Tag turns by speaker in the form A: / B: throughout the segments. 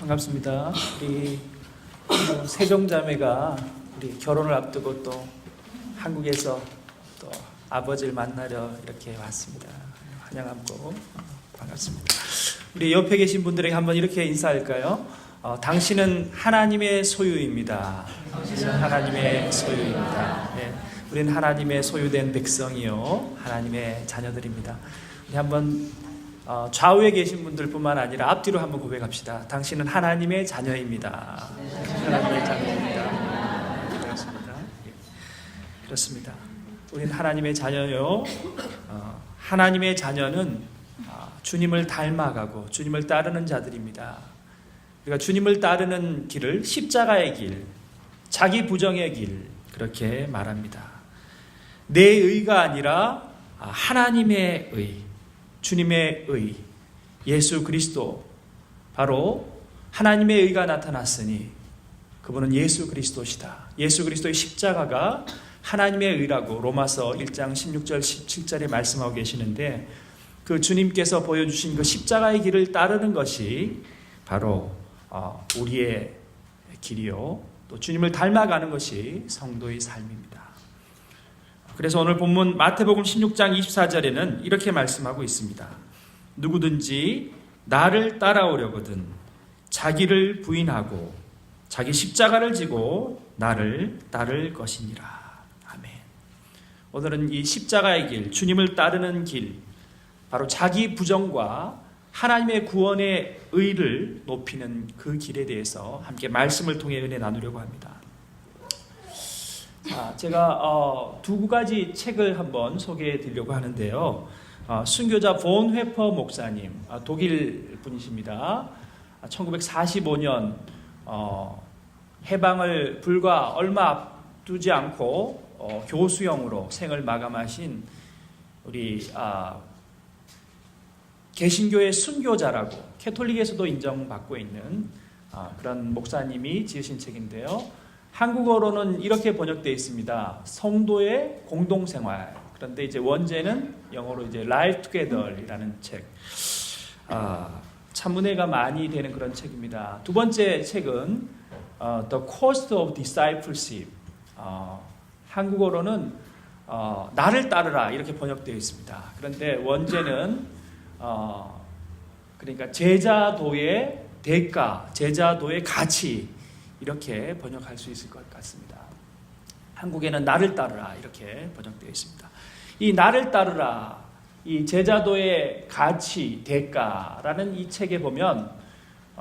A: 반갑습니다. 우리 세종자매가 우리 결혼을 앞두고 또 한국에서 또 아버지를 만나려 이렇게 왔습니다. 환영하고 반갑습니다. 우리 옆에 계신 분들에게 한번 이렇게 인사할까요? 당신은 하나님의 소유입니다. 당신은 하나님의 소유입니다. 네, 우리는 하나님의 소유된 백성이요, 하나님의 자녀들입니다. 우리 한번 좌우에 계신 분들뿐만 아니라 앞뒤로 한번 고백합시다. 당신은 하나님의 자녀입니다. 하나님의 자녀입니다. 그렇습니다. 그렇습니다. 우리는 하나님의 자녀요. 하나님의 자녀는 주님을 닮아가고 주님을 따르는 자들입니다. 우리가 주님을 따르는 길을 십자가의 길, 자기 부정의 길, 그렇게 말합니다. 내 의가 아니라 하나님의 의, 주님의 의, 예수 그리스도, 바로 하나님의 의가 나타났으니 그분은 예수 그리스도시다. 예수 그리스도의 십자가가 하나님의 의라고 로마서 1장 16절 17절에 말씀하고 계시는데, 그 주님께서 보여주신 그 십자가의 길을 따르는 것이 바로 우리의 길이요, 또 주님을 닮아가는 것이 성도의 삶입니다. 그래서 오늘 본문 마태복음 16장 24절에는 이렇게 말씀하고 있습니다. 누구든지 나를 따라오려거든 자기를 부인하고 자기 십자가를 지고 나를 따를 것이니라. 아멘. 오늘은 이 십자가의 길, 주님을 따르는 길, 바로 자기 부정과 하나님의 구원의 의를 높이는 그 길에 대해서 함께 말씀을 통해 은혜 나누려고 합니다. 제가 두 가지 책을 한번 소개해 드리려고 하는데요. 순교자 본 회퍼 목사님, 독일 분이십니다. 1945년 해방을 불과 얼마 앞두지 않고 교수형으로 생을 마감하신 우리 개신교의 순교자라고 캐톨릭에서도 인정받고 있는 그런 목사님이 지으신 책인데요. 한국어로는 이렇게 번역되어 있습니다. 성도의 공동생활. 그런데 이제 원제는 영어로 이제 Life Together이라는 책. 참 은혜가 많이 되는 그런 책입니다. 두 번째 책은 The Cost of Discipleship. 한국어로는 나를 따르라 이렇게 번역되어 있습니다. 그런데 원제는 그러니까 제자도의 대가, 제자도의 가치, 이렇게 번역할 수 있을 것 같습니다. 한국에는 나를 따르라 이렇게 번역되어 있습니다. 이 나를 따르라, 이 제자도의 가치, 대가라는 이 책에 보면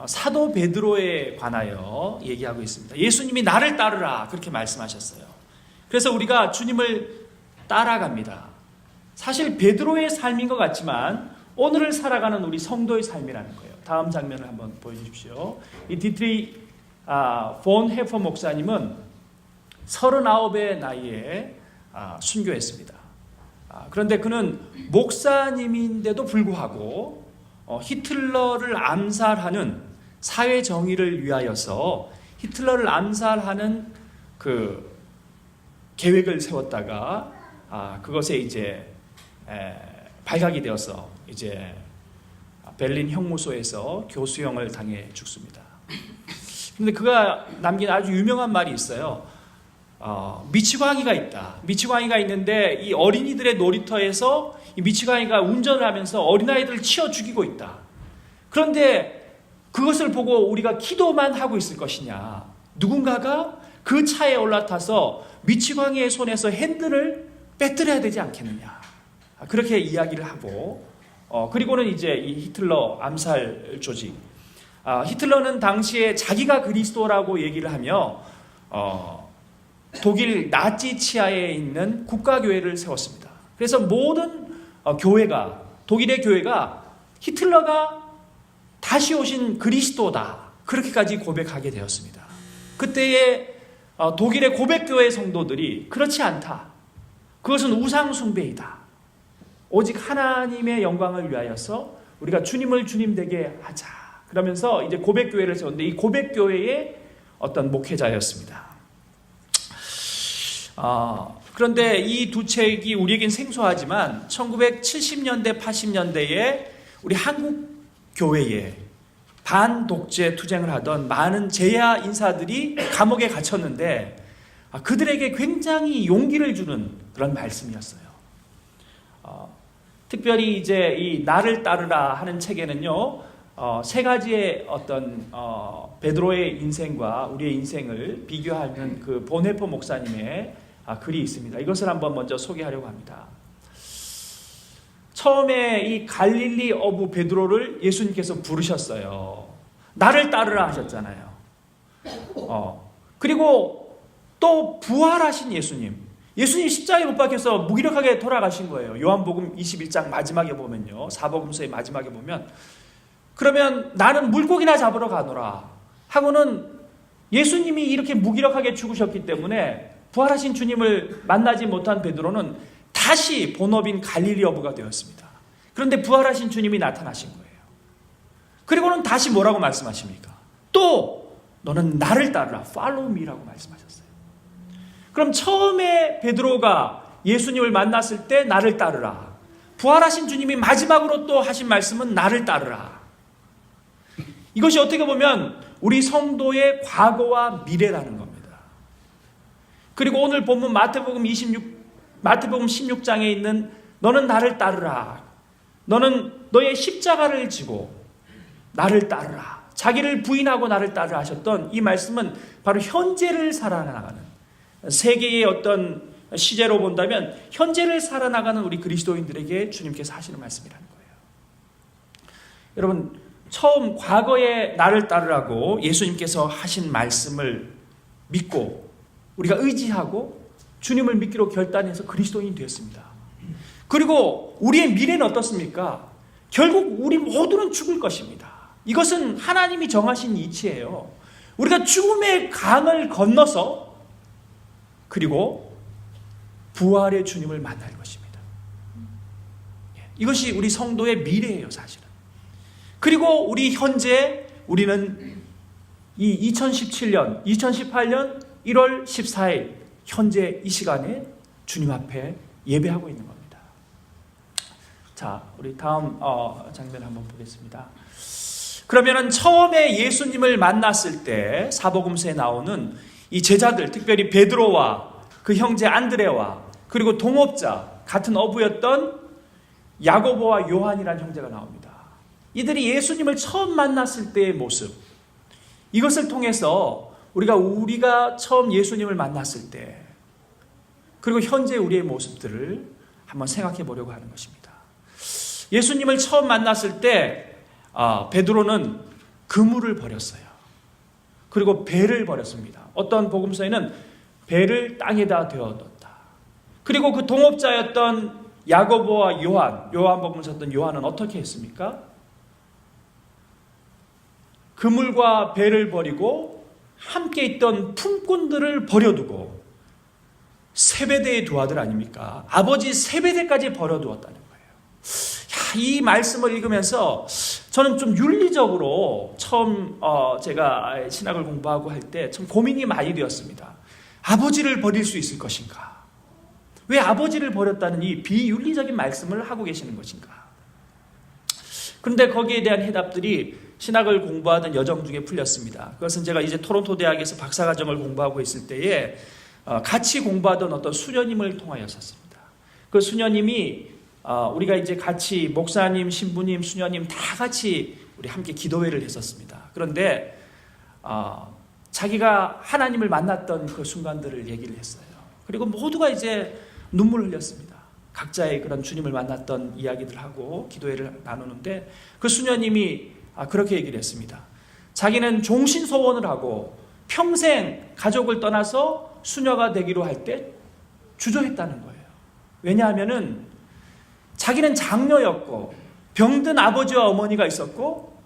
A: 사도 베드로에 관하여 얘기하고 있습니다. 예수님이 나를 따르라 그렇게 말씀하셨어요. 그래서 우리가 주님을 따라갑니다. 사실 베드로의 삶인 것 같지만 오늘을 살아가는 우리 성도의 삶이라는 거예요. 다음 장면을 한번 보여주십시오. 이 디트리 본 헤퍼 목사님은 39의 나이에 순교했습니다. 그런데 그는 목사님인데도 불구하고 히틀러를 암살하는 사회 정의를 위하여서 히틀러를 암살하는 그 계획을 세웠다가 그것에 이제 발각이 되어서 이제 베를린 형무소에서 교수형을 당해 죽습니다. 그런데 그가 남긴 아주 유명한 말이 있어요. 미치광이가 있다. 미치광이가 있는데 이 어린이들의 놀이터에서 이 미치광이가 운전을 하면서 어린아이들을 치어 죽이고 있다. 그런데 그것을 보고 우리가 기도만 하고 있을 것이냐. 누군가가 그 차에 올라타서 미치광이의 손에서 핸들을 빼뜨려야 되지 않겠느냐. 그렇게 이야기를 하고 그리고는 이제 이 히틀러 암살 조직, 히틀러는 당시에 자기가 그리스도라고 얘기를 하며 독일 나치 치하에 있는 국가교회를 세웠습니다. 그래서 모든 교회가, 독일의 교회가 히틀러가 다시 오신 그리스도다 그렇게까지 고백하게 되었습니다. 그때의 독일의 고백교회 성도들이 그렇지 않다. 그것은 우상숭배이다. 오직 하나님의 영광을 위하여서 우리가 주님을 주님 되게 하자. 그러면서 이제 고백교회를 세웠는데 이 고백교회의 어떤 목회자였습니다. 그런데 이 두 책이 우리에겐 생소하지만 1970년대, 80년대에 우리 한국 교회에 반독재 투쟁을 하던 많은 제야 인사들이 감옥에 갇혔는데 그들에게 굉장히 용기를 주는 그런 말씀이었어요. 특별히 이제 이 나를 따르라 하는 책에는요, 세 가지의 어떤 베드로의 인생과 우리의 인생을 비교하는 그 보네포 목사님의 글이 있습니다. 이것을 한번 먼저 소개하려고 합니다. 처음에 이 갈릴리 어부 베드로를 예수님께서 부르셨어요. 나를 따르라 하셨잖아요. 그리고 또 부활하신 예수님 십자가에 못 박혀서 무기력하게 돌아가신 거예요. 요한복음 21장 마지막에 보면요, 사복음서의 마지막에 보면, 그러면 나는 물고기나 잡으러 가노라 하고는 예수님이 이렇게 무기력하게 죽으셨기 때문에 부활하신 주님을 만나지 못한 베드로는 다시 본업인 갈릴리 어부가 되었습니다. 그런데 부활하신 주님이 나타나신 거예요. 그리고는 다시 뭐라고 말씀하십니까? 또 너는 나를 따르라, follow me라고 말씀하셨어요. 그럼 처음에 베드로가 예수님을 만났을 때 나를 따르라, 부활하신 주님이 마지막으로 또 하신 말씀은 나를 따르라. 이것이 어떻게 보면 우리 성도의 과거와 미래라는 겁니다. 그리고 오늘 본문 마태복음 16장에 있는 너는 나를 따르라, 너는 너의 십자가를 지고 나를 따르라, 자기를 부인하고 나를 따르라 하셨던 이 말씀은 바로 현재를 살아나가는, 세계의 어떤 시제로 본다면 현재를 살아나가는 우리 그리스도인들에게 주님께서 하시는 말씀이라는 거예요. 여러분, 처음 과거에 나를 따르라고 예수님께서 하신 말씀을 믿고 우리가 의지하고 주님을 믿기로 결단해서 그리스도인이 되었습니다. 그리고 우리의 미래는 어떻습니까? 결국 우리 모두는 죽을 것입니다. 이것은 하나님이 정하신 이치예요. 우리가 죽음의 강을 건너서 그리고 부활의 주님을 만날 것입니다. 이것이 우리 성도의 미래예요, 사실은. 그리고 우리 현재 우리는 이 2017년, 2018년 1월 14일 현재 이 시간에 주님 앞에 예배하고 있는 겁니다. 자, 우리 다음 장면 한번 보겠습니다. 그러면은 처음에 예수님을 만났을 때 사복음서에 나오는 이 제자들, 특별히 베드로와 그 형제 안드레와 그리고 동업자, 같은 어부였던 야고보와 요한이라는 형제가 나옵니다. 이들이 예수님을 처음 만났을 때의 모습, 이것을 통해서 우리가 처음 예수님을 만났을 때 그리고 현재 우리의 모습들을 한번 생각해 보려고 하는 것입니다. 예수님을 처음 만났을 때 베드로는 그물을 버렸어요. 그리고 배를 버렸습니다. 어떤 복음서에는 배를 땅에다 되어뒀다. 그리고 그 동업자였던 야고보와 요한복음서였던 요한은 어떻게 했습니까? 그물과 배를 버리고 함께 있던 품꾼들을 버려두고 세베대의 두 아들 아닙니까? 아버지 세베대까지 버려두었다는 거예요. 이 말씀을 읽으면서 저는 좀 윤리적으로 처음 제가 신학을 공부하고 할 때 참 고민이 많이 되었습니다. 아버지를 버릴 수 있을 것인가? 왜 아버지를 버렸다는 이 비윤리적인 말씀을 하고 계시는 것인가? 그런데 거기에 대한 해답들이 신학을 공부하던 여정 중에 풀렸습니다. 그것은 제가 이제 토론토 대학에서 박사과정을 공부하고 있을 때에 같이 공부하던 어떤 수녀님을 통하였었습니다. 그 수녀님이 우리가 이제 같이 목사님, 신부님, 수녀님 다 같이 우리 함께 기도회를 했었습니다. 그런데 자기가 하나님을 만났던 그 순간들을 얘기를 했어요. 그리고 모두가 이제 눈물을 흘렸습니다. 각자의 그런 주님을 만났던 이야기들 하고 기도회를 나누는데 그 수녀님이 그렇게 얘기를 했습니다. 자기는 종신소원을 하고 평생 가족을 떠나서 수녀가 되기로 할 때 주저했다는 거예요. 왜냐하면은 자기는 장녀였고 병든 아버지와 어머니가 있었고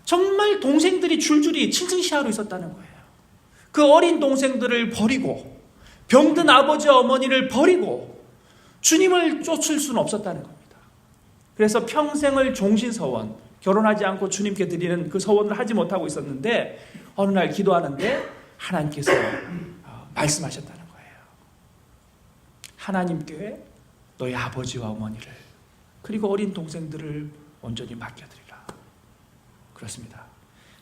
A: 정말 동생들이 줄줄이 칭칭시하고 있었다는 거예요. 그 어린 동생들을 버리고 병든 아버지와 어머니를 버리고 주님을 쫓을 수는 없었다는 겁니다. 그래서 평생을 종신서원, 결혼하지 않고 주님께 드리는 그 서원을 하지 못하고 있었는데 어느 날 기도하는데 하나님께서 말씀하셨다는 거예요. 하나님께 너희 아버지와 어머니를 그리고 어린 동생들을 온전히 맡겨드리라. 그렇습니다.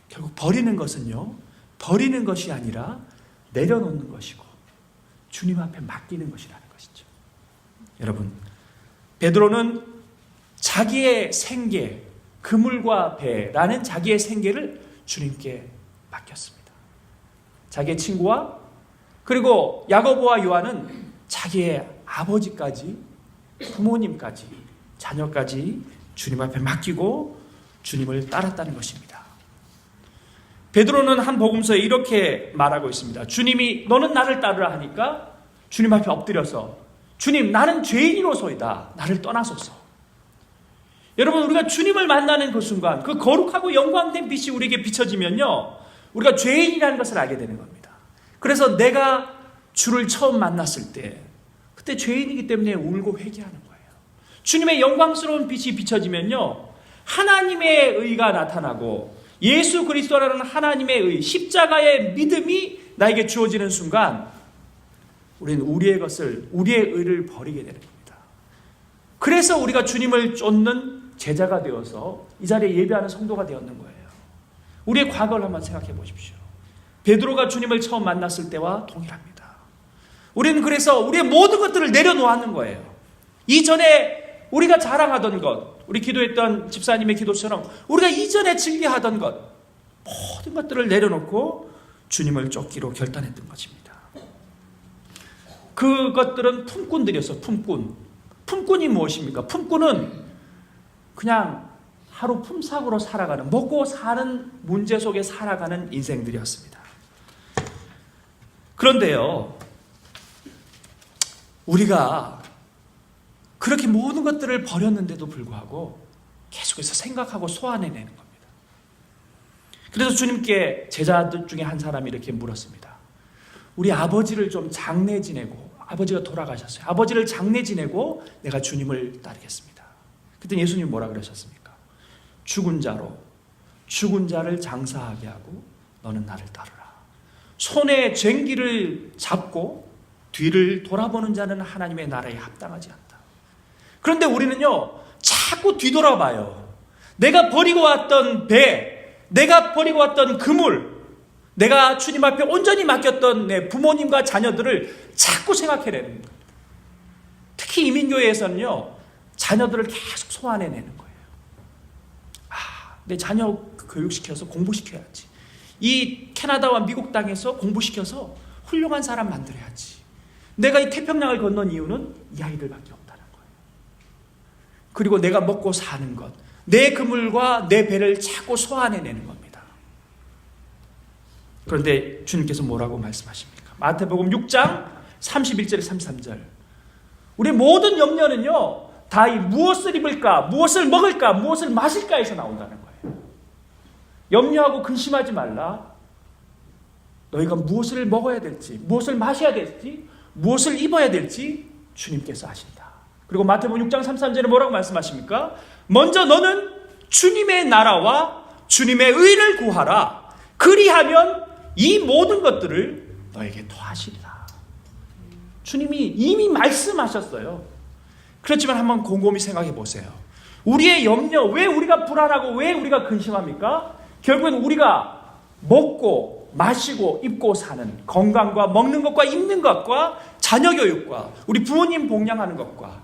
A: 결국 버리는 것은요, 버리는 것이 아니라 내려놓는 것이고 주님 앞에 맡기는 것이라는 것이죠. 여러분, 베드로는 자기의 생계, 그물과 배라는 자기의 생계를 주님께 맡겼습니다. 자기의 친구와 그리고 야고보와 요한은 자기의 아버지까지, 부모님까지, 자녀까지 주님 앞에 맡기고 주님을 따랐다는 것입니다. 베드로는 한 복음서에 이렇게 말하고 있습니다. 주님이 너는 나를 따르라 하니까 주님 앞에 엎드려서 주님, 나는 죄인이로소이다. 나를 떠나소서. 여러분, 우리가 주님을 만나는 그 순간 그 거룩하고 영광된 빛이 우리에게 비춰지면요, 우리가 죄인이라는 것을 알게 되는 겁니다. 그래서 내가 주를 처음 만났을 때 그때 죄인이기 때문에 울고 회개하는 거예요. 주님의 영광스러운 빛이 비춰지면요, 하나님의 의가 나타나고 예수 그리스도라는 하나님의 의, 십자가의 믿음이 나에게 주어지는 순간 우리는 우리의 의를 버리게 되는 겁니다. 그래서 우리가 주님을 쫓는 제자가 되어서 이 자리에 예배하는 성도가 되었는 거예요. 우리의 과거를 한번 생각해 보십시오. 베드로가 주님을 처음 만났을 때와 동일합니다. 우리는 그래서 우리의 모든 것들을 내려놓았는 거예요. 이전에 우리가 자랑하던 것, 우리 기도했던 집사님의 기도처럼 우리가 이전에 즐겨하던 것, 모든 것들을 내려놓고 주님을 쫓기로 결단했던 것입니다. 그것들은 품꾼들이었어요. 품꾼이 무엇입니까? 품꾼은 그냥 하루 품삯으로 살아가는, 먹고 사는 문제 속에 살아가는 인생들이었습니다. 그런데요, 우리가 그렇게 모든 것들을 버렸는데도 불구하고 계속해서 생각하고 소환해내는 겁니다. 그래서 주님께 제자들 중에 한 사람이 이렇게 물었습니다. 우리 아버지를 좀 장례 지내고, 아버지가 돌아가셨어요. 아버지를 장례 지내고 내가 주님을 따르겠습니다. 그때 예수님 뭐라 그러셨습니까? 죽은 자를 장사하게 하고 너는 나를 따르라. 손에 쟁기를 잡고 뒤를 돌아보는 자는 하나님의 나라에 합당하지 않다. 그런데 우리는요, 자꾸 뒤돌아봐요. 내가 버리고 왔던 배, 내가 버리고 왔던 그물, 내가 주님 앞에 온전히 맡겼던 내 부모님과 자녀들을 자꾸 생각해내는 거예요. 특히 이민교회에서는요, 자녀들을 계속 소환해내는 거예요. 내 자녀 교육시켜서 공부시켜야지. 이 캐나다와 미국 땅에서 공부시켜서 훌륭한 사람 만들어야지. 내가 이 태평양을 건넌 이유는 이 아이들밖에 없다는 거예요. 그리고 내가 먹고 사는 것, 내 그물과 내 배를 자꾸 소환해내는 겁니다. 그런데 주님께서 뭐라고 말씀하십니까? 마태복음 6장 31절에 33절. 우리 모든 염려는요, 다 이 무엇을 입을까, 무엇을 먹을까, 무엇을 마실까에서 나온다는 거예요. 염려하고 근심하지 말라. 너희가 무엇을 먹어야 될지, 무엇을 마셔야 될지, 무엇을 입어야 될지 주님께서 아신다. 그리고 마태복음 6장 33절에 뭐라고 말씀하십니까? 먼저 너는 주님의 나라와 주님의 의를 구하라. 그리하면 이 모든 것들을 너에게 더하시리라. 주님이 이미 말씀하셨어요. 그렇지만 한번 곰곰이 생각해 보세요. 우리의 염려, 왜 우리가 불안하고 왜 우리가 근심합니까? 결국엔 우리가 먹고 마시고 입고 사는 건강과 먹는 것과 입는 것과 자녀 교육과 우리 부모님 복양하는 것과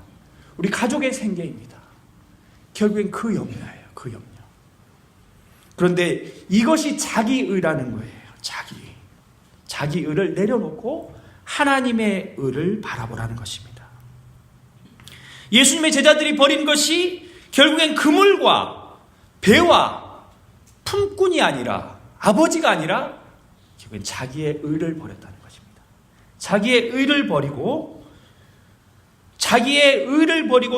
A: 우리 가족의 생계입니다. 결국엔 그 염려예요. 그 염려. 그런데 이것이 자기의라는 거예요. 자기의를 내려놓고 하나님의 의를 바라보라는 것입니다. 예수님의 제자들이 버린 것이 결국엔 그물과 배와 품꾼이 아니라, 아버지가 아니라 결국엔 자기의 의를 버렸다는 것입니다. 자기의 의를 버리고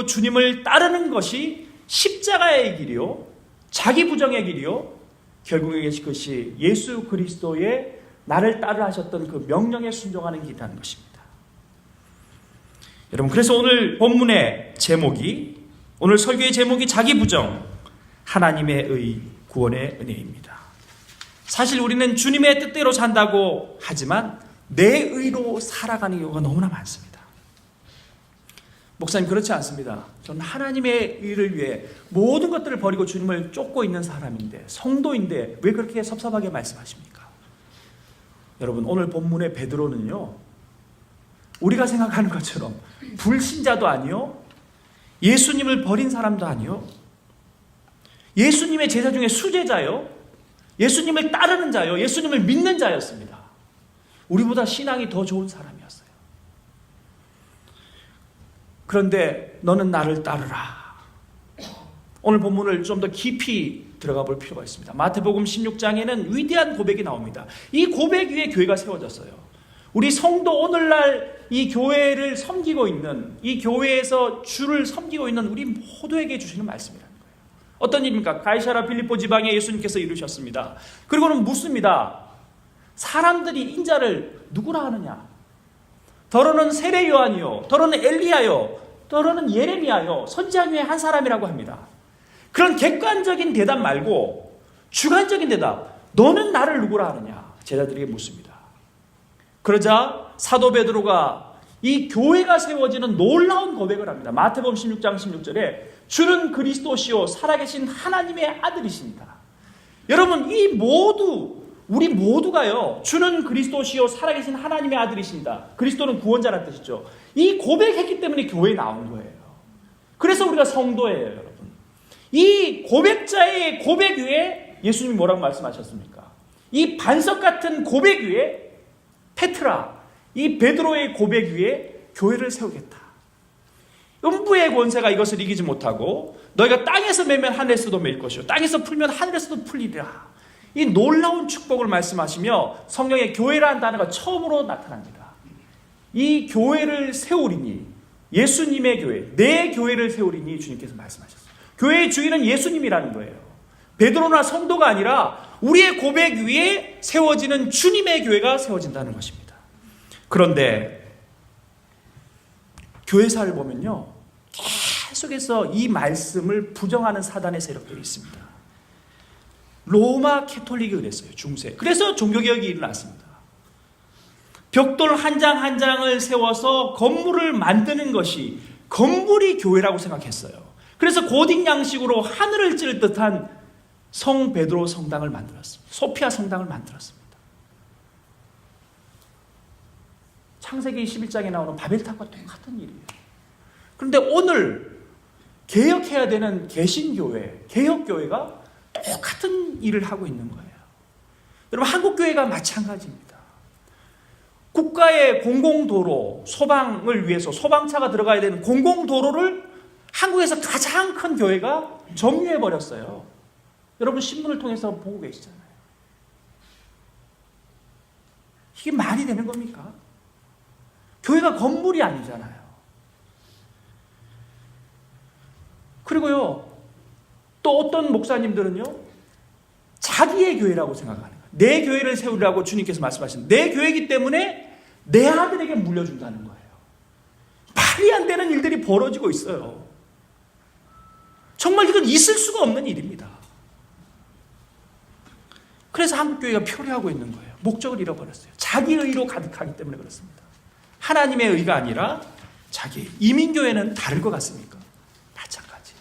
A: 주님을 따르는 것이 십자가의 길이요, 자기 부정의 길이요, 결국에 그것이 예수 그리스도의 나를 따르라 하셨던 그 명령에 순종하는 길이라는 것입니다. 여러분, 그래서 오늘 본문의 제목이, 오늘 설교의 제목이 자기 부정, 하나님의 의, 구원의 은혜입니다. 사실 우리는 주님의 뜻대로 산다고 하지만 내 의로 살아가는 경우가 너무나 많습니다. 목사님, 그렇지 않습니다. 저는 하나님의 일을 위해 모든 것들을 버리고 주님을 쫓고 있는 사람인데, 성도인데 왜 그렇게 섭섭하게 말씀하십니까? 여러분, 오늘 본문의 베드로는요, 우리가 생각하는 것처럼 불신자도 아니요, 예수님을 버린 사람도 아니요, 예수님의 제자 중에 수제자요, 예수님을 따르는 자요, 예수님을 믿는 자였습니다. 우리보다 신앙이 더 좋은 사람이었어요. 그런데 너는 나를 따르라. 오늘 본문을 좀 더 깊이 들어가 볼 필요가 있습니다. 마태복음 16장에는 위대한 고백이 나옵니다. 이 고백 위에 교회가 세워졌어요. 우리 성도, 오늘날 이 교회를 섬기고 있는, 이 교회에서 주를 섬기고 있는 우리 모두에게 주시는 말씀이라는 거예요. 어떤 일입니까? 가이사랴 빌립보 지방에 예수님께서 이르셨습니다. 그리고는 묻습니다. 사람들이 인자를 누구라 하느냐? 더러는 세례 요한이요, 더러는 엘리야요, 더러는 예레미야요, 선지자 중에 한 사람이라고 합니다. 그런 객관적인 대답 말고 주관적인 대답, 너는 나를 누구라 하느냐? 제자들에게 묻습니다. 그러자 사도 베드로가 이 교회가 세워지는 놀라운 고백을 합니다. 마태복음 16장 16절에 주는 그리스도시요 살아계신 하나님의 아들이십니다. 여러분, 우리 모두가요, 주는 그리스도시요 살아계신 하나님의 아들이십니다. 그리스도는 구원자라는 뜻이죠. 이 고백했기 때문에 교회에 나온 거예요. 그래서 우리가 성도예요, 여러분. 이 고백자의 고백 위에 예수님이 뭐라고 말씀하셨습니까? 이 반석 같은 고백 위에 페트라, 이 베드로의 고백 위에 교회를 세우겠다. 음부의 권세가 이것을 이기지 못하고 너희가 땅에서 매면 하늘에서도 매일 것이요 땅에서 풀면 하늘에서도 풀리리라. 이 놀라운 축복을 말씀하시며 성경에 교회라는 단어가 처음으로 나타납니다. 이 교회를 세우리니, 예수님의 교회, 내 교회를 세우리니 주님께서 말씀하셨어요. 교회의 주인은 예수님이라는 거예요. 베드로나 성도가 아니라 우리의 고백 위에 세워지는 주님의 교회가 세워진다는 것입니다. 그런데 교회사를 보면요, 계속해서 이 말씀을 부정하는 사단의 세력들이 있습니다. 로마 캐톨릭이 그랬어요. 중세. 그래서 종교개혁이 일어났습니다. 벽돌 한 장 한 장을 세워서 건물을 만드는 것이, 건물이 교회라고 생각했어요. 그래서 고딕 양식으로 하늘을 찌를 듯한 성 베드로 성당을 만들었습니다. 소피아 성당을 만들었습니다. 창세기 21장에 나오는 바벨탑과 똑같은 일이에요. 그런데 오늘 개혁해야 되는 개신교회, 개혁교회가 똑같은 일을 하고 있는 거예요. 여러분, 한국교회가 마찬가지입니다. 국가의 공공도로, 소방을 위해서 소방차가 들어가야 되는 공공도로를 한국에서 가장 큰 교회가 점유해버렸어요. 여러분, 신문을 통해서 보고 계시잖아요. 이게 말이 되는 겁니까? 교회가 건물이 아니잖아요. 그리고요, 또 어떤 목사님들은요, 자기의 교회라고 생각하는 거예요. 내 교회를 세우라고 주님께서 말씀하신, 내 교회이기 때문에 내 아들에게 물려준다는 거예요. 말이 안 되는 일들이 벌어지고 있어요. 정말 이건 있을 수가 없는 일입니다. 그래서 한국교회가 표류하고 있는 거예요. 목적을 잃어버렸어요. 자기 의로 가득하기 때문에 그렇습니다. 하나님의 의가 아니라 자기. 이민교회는 다를 것 같습니까? 마찬가지예요.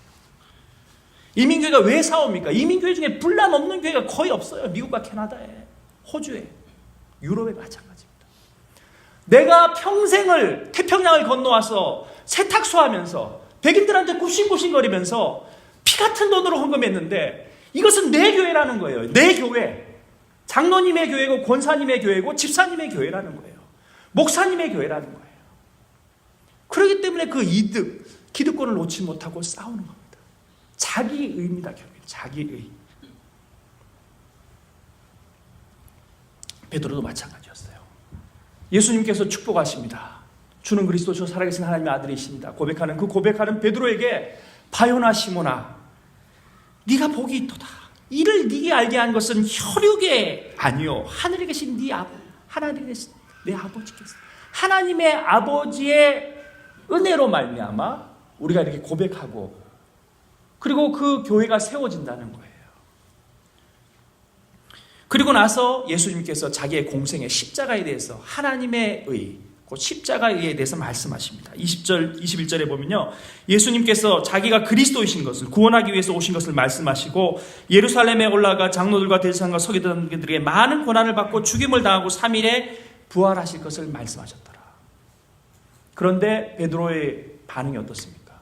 A: 이민교회가 왜 싸웁니까? 이민교회 중에 분란 없는 교회가 거의 없어요. 미국과 캐나다에, 호주에, 유럽에 마찬가지입니다. 내가 평생을 태평양을 건너와서 세탁소 하면서 백인들한테 굽신굽신거리면서 피 같은 돈으로 헌금했는데 이것은 내 교회라는 거예요. 내 교회. 장로님의 교회고 권사님의 교회고 집사님의 교회라는 거예요. 목사님의 교회라는 거예요. 그렇기 때문에 그 이득, 기득권을 놓지 못하고 싸우는 겁니다. 자기의입니다. 결국 자기의. 베드로도 마찬가지였어요. 예수님께서 축복하십니다. 주는 그리스도 저 살아계신 하나님의 아들이십니다. 고백하는 베드로에게 바요나 시모나, 네가 복이 있도다. 이를 네게 알게 한 것은 혈육의 아니요 하늘에 계신 하나님에 계신 내 아버지께서, 하나님의 아버지의 은혜로 말미암아 우리가 이렇게 고백하고, 그리고 그 교회가 세워진다는 거예요. 그리고 나서 예수님께서 자기의 공생의 십자가에 대해서 하나님의 의, 그 십자가에 대해서 말씀하십니다. 20절, 21절에 보면요. 예수님께서 자기가 그리스도이신 것을, 구원하기 위해서 오신 것을 말씀하시고 예루살렘에 올라가 장로들과 대제사장과 서기관들에게 많은 고난을 받고 죽임을 당하고 3일에 부활하실 것을 말씀하셨더라. 그런데 베드로의 반응이 어떻습니까?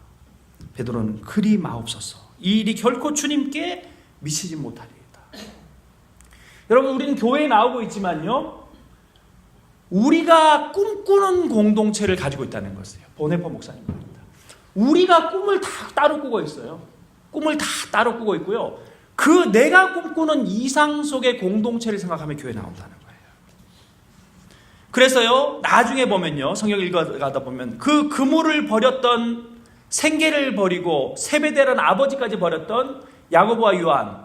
A: 베드로는 그리 마옵소서. 이 일이 결코 주님께 미치지 못하리이다. 여러분, 우리는 교회에 나오고 있지만요, 우리가 꿈꾸는 공동체를 가지고 있다는 것이에요. 보네퍼 목사님 말입니다. 우리가 꿈을 다 따로 꾸고 있어요. 꿈을 다 따로 꾸고 있고요. 그 내가 꿈꾸는 이상 속의 공동체를 생각하며 교회에 나온다는 거예요. 그래서요, 나중에 보면요, 성경 읽어가다 보면 그 그물을 버렸던, 생계를 버리고 세베대라는 아버지까지 버렸던 야고보와 요한,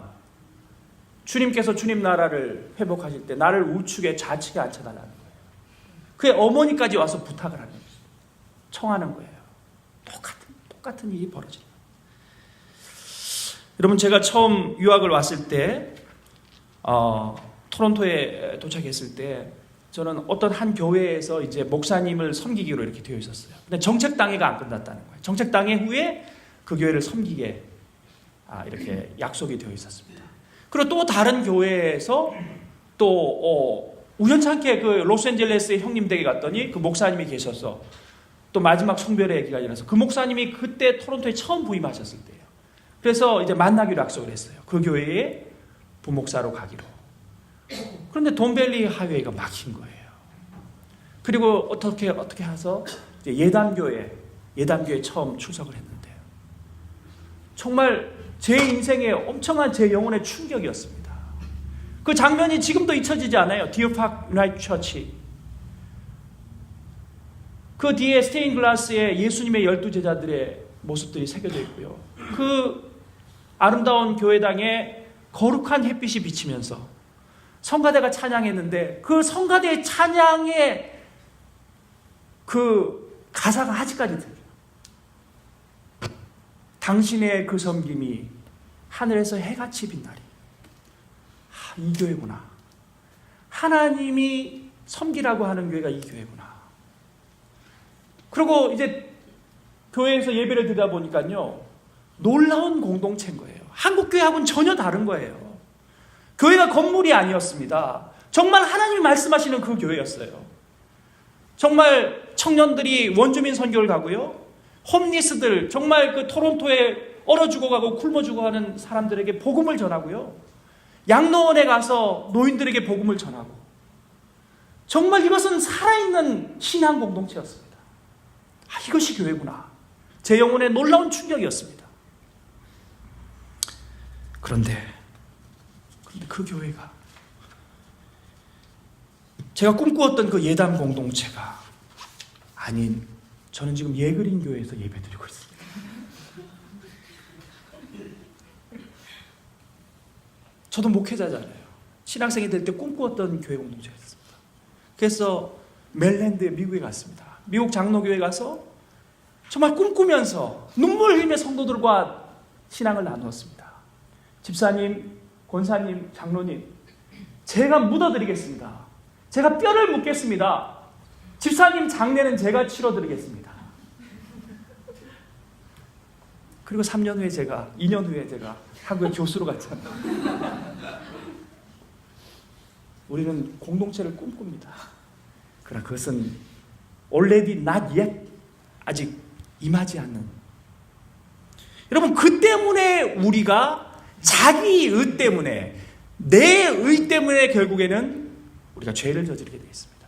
A: 주님께서 주님 나라를 회복하실 때 나를 우측에 좌측에 앉혀달라는 거예요. 그의 어머니까지 와서 부탁을 하는 거예요. 청하는 거예요. 똑같은 일이 벌어지는 거예요. 여러분, 제가 처음 유학을 왔을 때 토론토에 도착했을 때 저는 어떤 한 교회에서 이제 목사님을 섬기기로 이렇게 되어 있었어요. 근데 정책당회가 안 끝났다는 거예요. 정책당회 후에 그 교회를 섬기게 이렇게 약속이 되어 있었습니다. 그리고 또 다른 교회에서 또 우연찮게 그 로스앤젤레스의 형님 댁에 갔더니 그 목사님이 계셔서 또 마지막 성별의 얘기가 일어나서 그 목사님이 그때 토론토에 처음 부임하셨을 때예요. 그래서 이제 만나기로 약속을 했어요. 그 교회에 부목사로 가기로. 그런데 돈벨리 하이웨이가 막힌 거예요. 그리고 어떻게 해서 예단교회에 처음 출석을 했는데요. 정말 제 인생에 엄청난 제 영혼의 충격이었습니다. 그 장면이 지금도 잊혀지지 않아요. 디어 파크 유나이티드 처치. 그 뒤에 스테인 글라스에 예수님의 12제자들의 모습들이 새겨져 있고요. 그 아름다운 교회당에 거룩한 햇빛이 비치면서 성가대가 찬양했는데 그 성가대의 찬양의 그 가사가 아직까지 들려요. 당신의 그 섬김이 하늘에서 해같이 빛나리. 이 교회구나. 하나님이 섬기라고 하는 교회가 이 교회구나. 그리고 이제 교회에서 예배를 드리다 보니까요, 놀라운 공동체인 거예요. 한국 교회하고는 전혀 다른 거예요. 교회가 건물이 아니었습니다. 정말 하나님이 말씀하시는 그 교회였어요. 정말 청년들이 원주민 선교를 가고요, 홈리스들, 정말 그 토론토에 얼어 죽어가고 굶어 죽어가는 사람들에게 복음을 전하고요, 양로원에 가서 노인들에게 복음을 전하고, 정말 이것은 살아있는 신앙 공동체였습니다. 이것이 교회구나. 제 영혼에 놀라운 충격이었습니다. 그런데 그 교회가, 제가 꿈꾸었던 그 예담 공동체가 아닌, 저는 지금 예그린 교회에서 예배드리고 있습니다. 저도 목회자잖아요. 신학생이 될 때 꿈꾸었던 교회 공동체였습니다. 그래서 멜랜드에 미국에 갔습니다. 미국 장로교회 가서 정말 꿈꾸면서 눈물 흘리며 성도들과 신앙을 나누었습니다. 집사님, 권사님, 장로님, 제가 묻어드리겠습니다. 제가 뼈를 묻겠습니다. 집사님 장례는 제가 치러드리겠습니다. 그리고 3년 후에 2년 후에 제가 한국에 교수로 갔잖아요. 우리는 공동체를 꿈꿉니다. 그러나 그것은 already not yet, 아직 임하지 않는. 여러분, 그 때문에 우리가 자기 의 때문에, 내 의 때문에 결국에는 우리가 죄를 저지르게 되어 있습니다.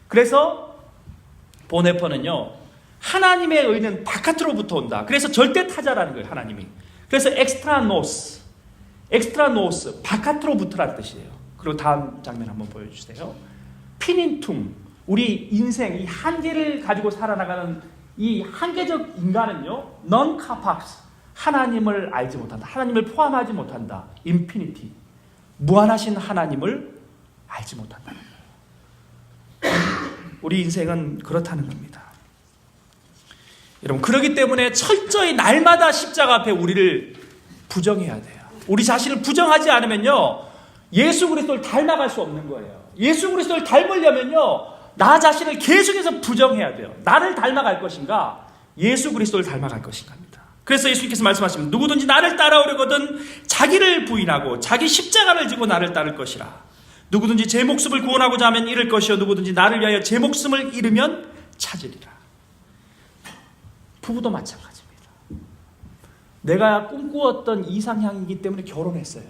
A: 그래서 보네퍼는요, 하나님의 의는 바깥으로부터 온다. 그래서 절대 타자라는 거예요, 하나님이. 그래서 엑스트라노스, 바깥으로부터라는 뜻이에요. 그리고 다음 장면 한번 보여주세요. 피닌툼, 우리 인생, 이 한계를 가지고 살아나가는 이 한계적 인간은요, non capax, 하나님을 알지 못한다. 하나님을 포함하지 못한다. 인피니티, 무한하신 하나님을 알지 못한다는 거예요. 우리 인생은 그렇다는 겁니다. 여러분, 그렇기 때문에 철저히 날마다 십자가 앞에 우리를 부정해야 돼요. 우리 자신을 부정하지 않으면요, 예수 그리스도를 닮아갈 수 없는 거예요. 예수 그리스도를 닮으려면요, 나 자신을 계속해서 부정해야 돼요. 나를 닮아갈 것인가, 예수 그리스도를 닮아갈 것인가 합니다. 그래서 예수님께서 말씀하십니다. 누구든지 나를 따라오려거든 자기를 부인하고 자기 십자가를 지고 나를 따를 것이라. 누구든지 제 목숨을 구원하고자 하면 잃을 것이요 누구든지 나를 위하여 제 목숨을 잃으면 찾으리라. 부부도 마찬가지입니다. 내가 꿈꾸었던 이상향이기 때문에 결혼했어요.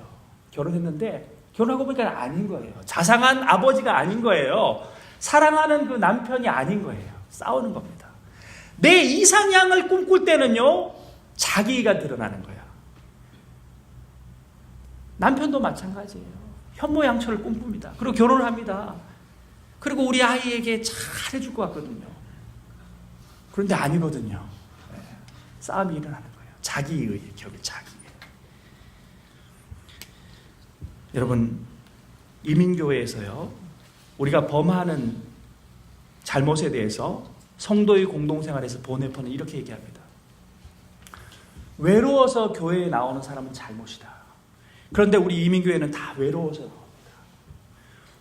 A: 결혼했는데 결혼하고 보니까 아닌 거예요. 자상한 아버지가 아닌 거예요. 사랑하는 그 남편이 아닌 거예요. 싸우는 겁니다. 내 이상향을 꿈꿀 때는요, 자기가 드러나는 거야. 남편도 마찬가지예요. 현모양처를 꿈꿉니다. 그리고 결혼을 합니다. 그리고 우리 아이에게 잘해줄 것 같거든요. 그런데 아니거든요. 네. 싸움이 일어나는 거예요. 자기의 결국 자기의. 여러분, 이민교회에서요, 우리가 범하는 잘못에 대해서 성도의 공동생활에서 보네퍼는 이렇게 얘기합니다. 외로워서 교회에 나오는 사람은 잘못이다. 그런데 우리 이민교회는 다 외로워서 나옵니다.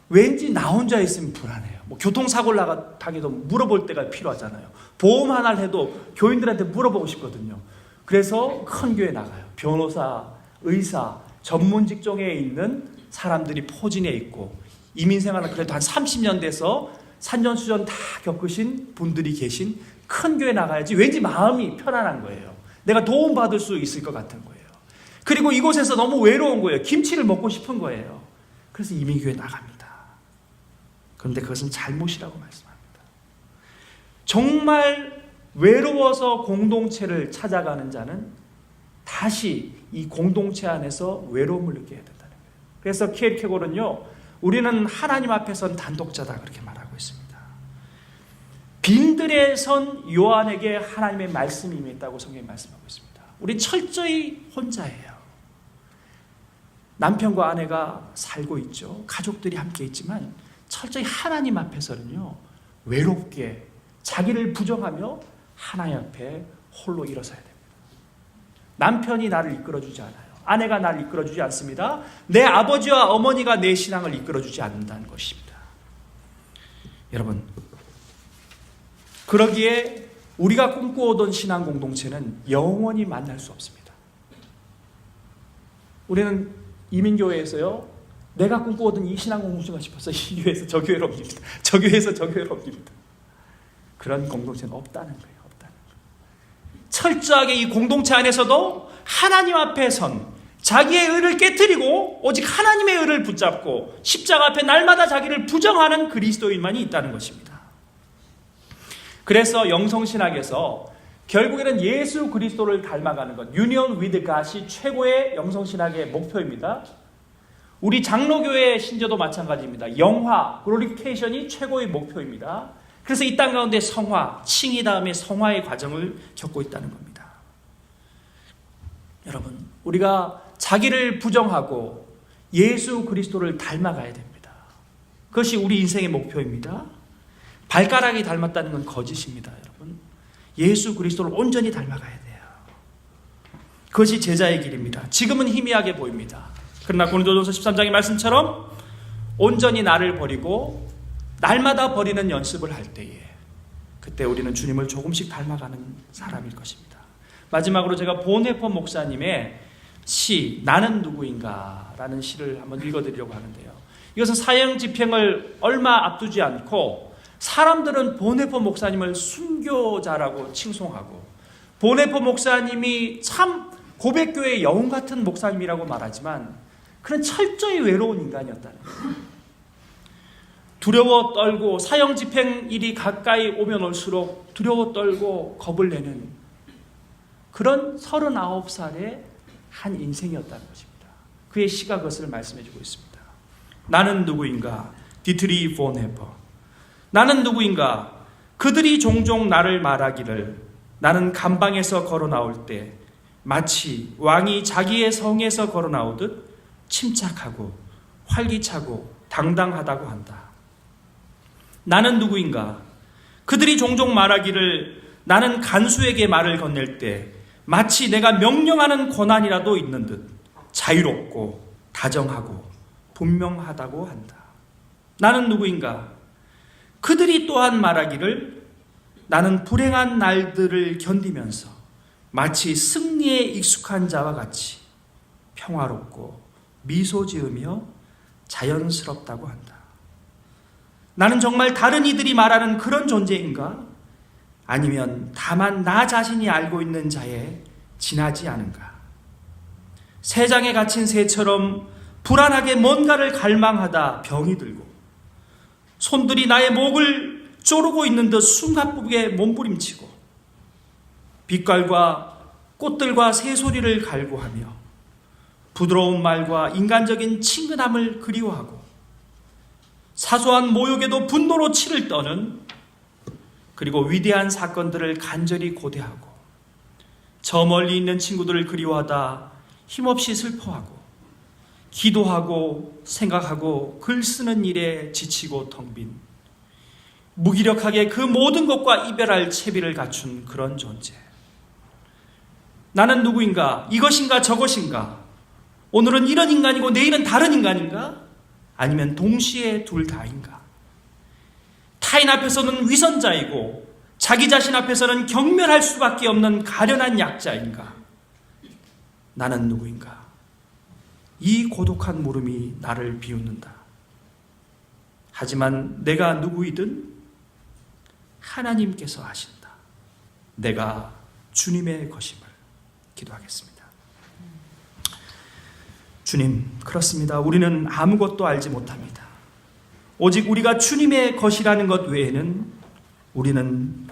A: 왠지 나 혼자 있으면 불안해요. 뭐 교통사고를 당해도 물어볼 때가 필요하잖아요. 보험 하나를 해도 교인들한테 물어보고 싶거든요. 그래서 큰 교회 나가요. 변호사, 의사, 전문 직종에 있는 사람들이 포진해 있고, 이민생활은 그래도 한 30년 돼서 산전수전 다 겪으신 분들이 계신 큰 교회 나가야지 왠지 마음이 편안한 거예요. 내가 도움받을 수 있을 것 같은 거예요. 그리고 이곳에서 너무 외로운 거예요. 김치를 먹고 싶은 거예요. 그래서 이민교회 나갑니다. 그런데 그것은 잘못이라고 말씀합니다. 정말 외로워서 공동체를 찾아가는 자는 다시 이 공동체 안에서 외로움을 느껴야 된다는 거예요. 그래서 키에르케고르는요, 우리는 하나님 앞에선 단독자다 그렇게 말하고 있습니다. 빈들에 선 요한에게 하나님의 말씀이 임했다고 성경이 말씀하고 있습니다. 우리 철저히 혼자예요. 남편과 아내가 살고 있죠. 가족들이 함께 있지만 철저히 하나님 앞에서는요, 외롭게 자기를 부정하며 하나님 앞에 홀로 일어서야 됩니다. 남편이 나를 이끌어주지 않아요. 아내가 나를 이끌어주지 않습니다. 내 아버지와 어머니가 내 신앙을 이끌어주지 않는다는 것입니다. 여러분, 그러기에 우리가 꿈꾸어던 신앙 공동체는 영원히 만날 수 없습니다. 우리는 이민교회에서요, 내가 꿈꾸어던 이 신앙 공동체가 싶어서 이 교회에서 저 교회로 옮깁니다. 저 교회에서 저 교회로 옮깁니다. 그런 공동체는 없다는 거예요. 없다는 거예요. 철저하게 이 공동체 안에서도 하나님 앞에 선 자기의 의를 깨트리고 오직 하나님의 의를 붙잡고 십자가 앞에 날마다 자기를 부정하는 그리스도인만이 있다는 것입니다. 그래서 영성신학에서 결국에는 예수 그리스도를 닮아가는 것, Union with God이 최고의 영성신학의 목표입니다. 우리 장로교회 신조도 마찬가지입니다. 영화, 글로리피케이션이 최고의 목표입니다. 그래서 이 땅 가운데 성화, 칭의 다음에 성화의 과정을 겪고 있다는 겁니다. 여러분, 우리가 자기를 부정하고 예수 그리스도를 닮아가야 됩니다. 그것이 우리 인생의 목표입니다. 발가락이 닮았다는 건 거짓입니다, 여러분. 예수 그리스도를 온전히 닮아가야 돼요. 그것이 제자의 길입니다. 지금은 희미하게 보입니다. 그러나 고린도전서 13장의 말씀처럼 온전히 나를 버리고 날마다 버리는 연습을 할 때에 그때 우리는 주님을 조금씩 닮아가는 사람일 것입니다. 마지막으로 제가 보네퍼 목사님의 시 나는 누구인가 라는 시를 한번 읽어드리려고 하는데요. 이것은 사형 집행을 얼마 앞두지 않고 사람들은 보네퍼 목사님을 순교자라고 칭송하고 보네퍼 목사님이 참 고백교회의 영웅 같은 목사님이라고 말하지만 그는 철저히 외로운 인간이었다는 거예요. 두려워 떨고 사형 집행일이 가까이 오면 올수록 두려워 떨고 겁을 내는 그런 39살의 한 인생이었다는 것입니다. 그의 시가 그것을 말씀해주고 있습니다. 나는 누구인가? 디트리 보네퍼. 나는 누구인가? 그들이 종종 나를 말하기를 나는 감방에서 걸어 나올 때 마치 왕이 자기의 성에서 걸어 나오듯 침착하고 활기차고 당당하다고 한다. 나는 누구인가? 그들이 종종 말하기를 나는 간수에게 말을 건넬 때 마치 내가 명령하는 권한이라도 있는 듯 자유롭고 다정하고 분명하다고 한다. 나는 누구인가? 그들이 또한 말하기를 나는 불행한 날들을 견디면서 마치 승리에 익숙한 자와 같이 평화롭고 미소 지으며 자연스럽다고 한다. 나는 정말 다른 이들이 말하는 그런 존재인가? 아니면 다만 나 자신이 알고 있는 자에 지나지 않은가? 새장에 갇힌 새처럼 불안하게 뭔가를 갈망하다 병이 들고 손들이 나의 목을 조르고 있는 듯 숨가쁘게 몸부림치고 빛깔과 꽃들과 새소리를 갈구하며 부드러운 말과 인간적인 친근함을 그리워하고 사소한 모욕에도 분노로 치를 떠는 그리고 위대한 사건들을 간절히 고대하고 저 멀리 있는 친구들을 그리워하다 힘없이 슬퍼하고 기도하고 생각하고 글 쓰는 일에 지치고 텅 빈 무기력하게 그 모든 것과 이별할 채비를 갖춘 그런 존재. 나는 누구인가? 이것인가 저것인가? 오늘은 이런 인간이고 내일은 다른 인간인가? 아니면 동시에 둘 다인가? 타인 앞에서는 위선자이고 자기 자신 앞에서는 경멸할 수밖에 없는 가련한 약자인가? 나는 누구인가? 이 고독한 물음이 나를 비웃는다. 하지만 내가 누구이든 하나님께서 아신다. 내가 주님의 것임을. 기도하겠습니다. 주님, 그렇습니다. 우리는 아무것도 알지 못합니다. 오직 우리가 주님의 것이라는 것 외에는 우리는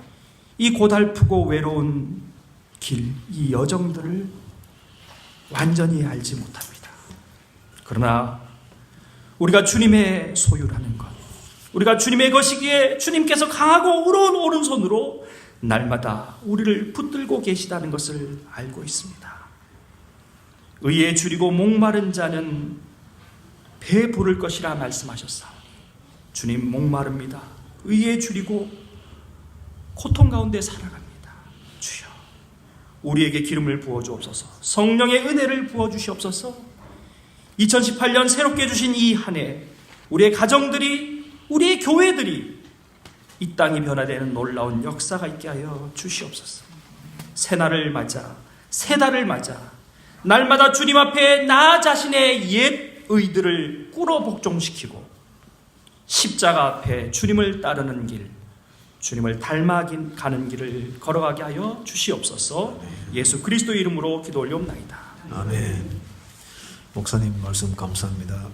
A: 이 고달프고 외로운 길, 이 여정들을 완전히 알지 못합니다. 그러나 우리가 주님의 소유라는 것, 우리가 주님의 것이기에 주님께서 강하고 의로운 오른손으로 날마다 우리를 붙들고 계시다는 것을 알고 있습니다. 의에 줄이고 목마른 자는 배 부를 것이라 말씀하셨사오니 주님 목마릅니다. 의에 줄이고 고통 가운데 살아갑니다. 주여, 우리에게 기름을 부어주옵소서. 성령의 은혜를 부어주시옵소서. 2018년 새롭게 주신 이 한 해 우리의 가정들이, 우리의 교회들이 이 땅이 변화되는 놀라운 역사가 있게 하여 주시옵소서. 새날을 맞아, 새 달을 맞아 날마다 주님 앞에 나 자신의 옛 의들을 꿇어 복종시키고 십자가 앞에 주님을 따르는 길, 주님을 닮아가는 길을 걸어가게 하여 주시옵소서. 예수 그리스도의 이름으로 기도 올려옵나이다.
B: 아멘. 목사님 말씀 감사합니다.